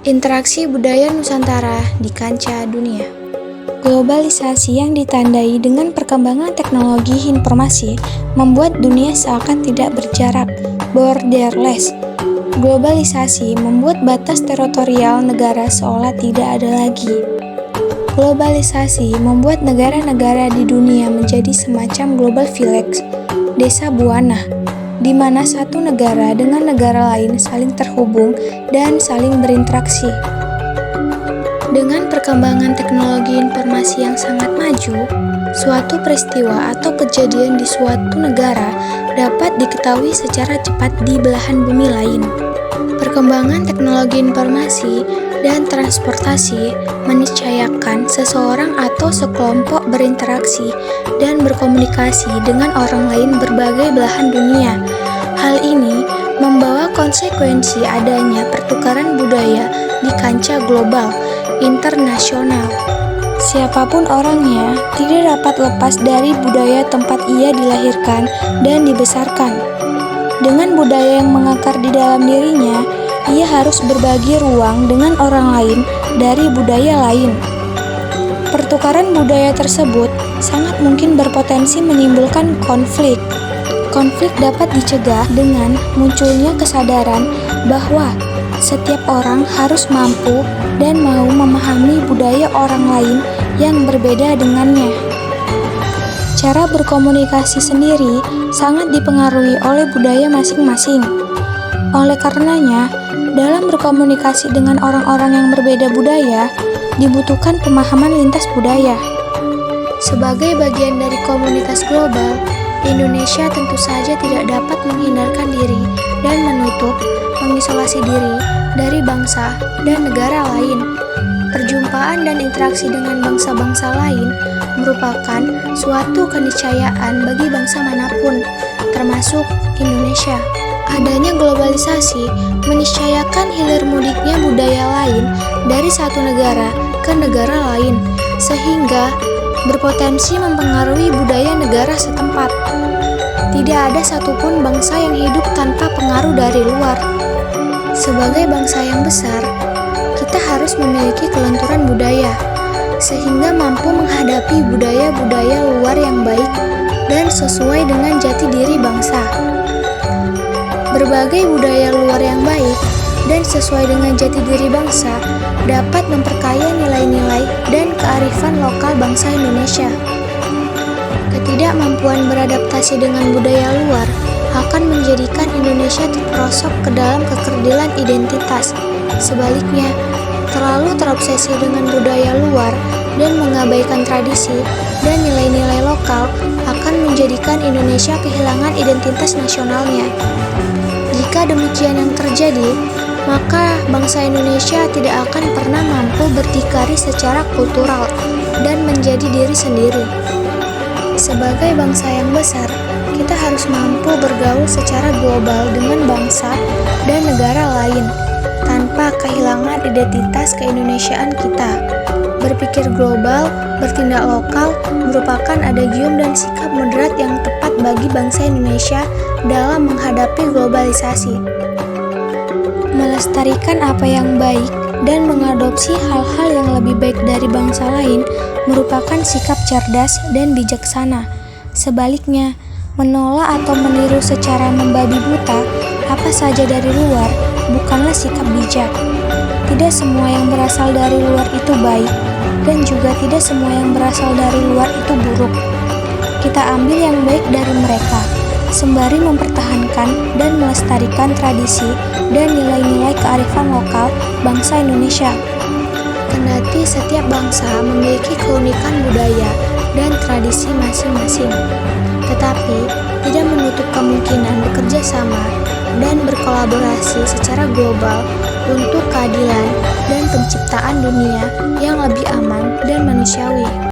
Interaksi budaya Nusantara di kancah dunia. Globalisasi yang ditandai dengan perkembangan teknologi informasi membuat dunia seakan tidak berjarak, borderless. Globalisasi membuat batas teritorial negara seolah tidak ada lagi. Globalisasi membuat negara-negara di dunia menjadi semacam global village, desa buana, di mana satu negara dengan negara lain saling terhubung dan saling berinteraksi. Dengan perkembangan teknologi informasi yang sangat maju, suatu peristiwa atau kejadian di suatu negara dapat diketahui secara cepat di belahan bumi lain. Perkembangan teknologi informasi dan transportasi meniscayakan seseorang atau sekelompok berinteraksi dan berkomunikasi dengan orang lain berbagai belahan dunia. Hal ini membawa konsekuensi adanya pertukaran budaya di kancah global, internasional. Siapapun orangnya tidak dapat lepas dari budaya tempat ia dilahirkan dan dibesarkan. Dengan budaya yang mengakar di dalam dirinya, ia harus berbagi ruang dengan orang lain dari budaya lain. Pertukaran budaya tersebut sangat mungkin berpotensi menimbulkan konflik. Konflik dapat dicegah dengan munculnya kesadaran bahwa setiap orang harus mampu dan mau memahami budaya orang lain yang berbeda dengannya. Cara berkomunikasi sendiri sangat dipengaruhi oleh budaya masing-masing. Oleh karenanya, dalam berkomunikasi dengan orang-orang yang berbeda budaya, dibutuhkan pemahaman lintas budaya. Sebagai bagian dari komunitas global, Indonesia tentu saja tidak dapat menghindarkan diri dan mengisolasi diri dari bangsa dan negara lain. Perjumpaan dan interaksi dengan bangsa-bangsa lain merupakan suatu keniscayaan bagi bangsa manapun, termasuk Indonesia. Adanya globalisasi meniscayakan hilir mudiknya budaya lain dari satu negara ke negara lain, sehingga berpotensi mempengaruhi budaya negara setempat. Tidak ada satupun bangsa yang hidup tanpa pengaruh dari luar. Sebagai bangsa yang besar, kita harus memiliki kelenturan budaya, sehingga mampu menghadapi budaya-budaya luar yang baik dan sesuai dengan jati diri bangsa. Berbagai budaya luar yang baik dan sesuai dengan jati diri bangsa dapat memperkaya nilai-nilai dan kearifan lokal bangsa Indonesia. Ketidakmampuan beradaptasi dengan budaya luar akan menjadikan Indonesia terperosok ke dalam kekerdilan identitas. Sebaliknya, terlalu terobsesi dengan budaya luar dan mengabaikan tradisi dan nilai-nilai lokal akan menjadikan Indonesia kehilangan identitas nasionalnya. Jika demikian yang terjadi, maka bangsa Indonesia tidak akan pernah mampu berdikari secara kultural dan menjadi diri sendiri. Sebagai bangsa yang besar, kita harus mampu bergaul secara global dengan bangsa dan negara lain tanpa kehilangan identitas keindonesiaan kita. Berpikir global, bertindak lokal merupakan adagium dan sikap moderat yang tepat bagi bangsa Indonesia dalam menghadapi globalisasi. Melestarikan apa yang baik dan mengadopsi hal-hal yang lebih baik dari bangsa lain merupakan sikap cerdas dan bijaksana. Sebaliknya, menolak atau meniru secara membabi buta apa saja dari luar bukanlah sikap bijak. Tidak semua yang berasal dari luar itu baik, dan juga tidak semua yang berasal dari luar itu buruk. Kita ambil yang baik dari mereka, sembari mempertahankan dan melestarikan tradisi dan nilai-nilai kearifan lokal bangsa Indonesia. Kendati setiap bangsa memiliki keunikan budaya dan tradisi masing-masing, tetapi tidak menutup kemungkinan bekerja sama dan berkolaborasi secara global untuk keadilan dan penciptaan dunia yang lebih aman dan manusiawi.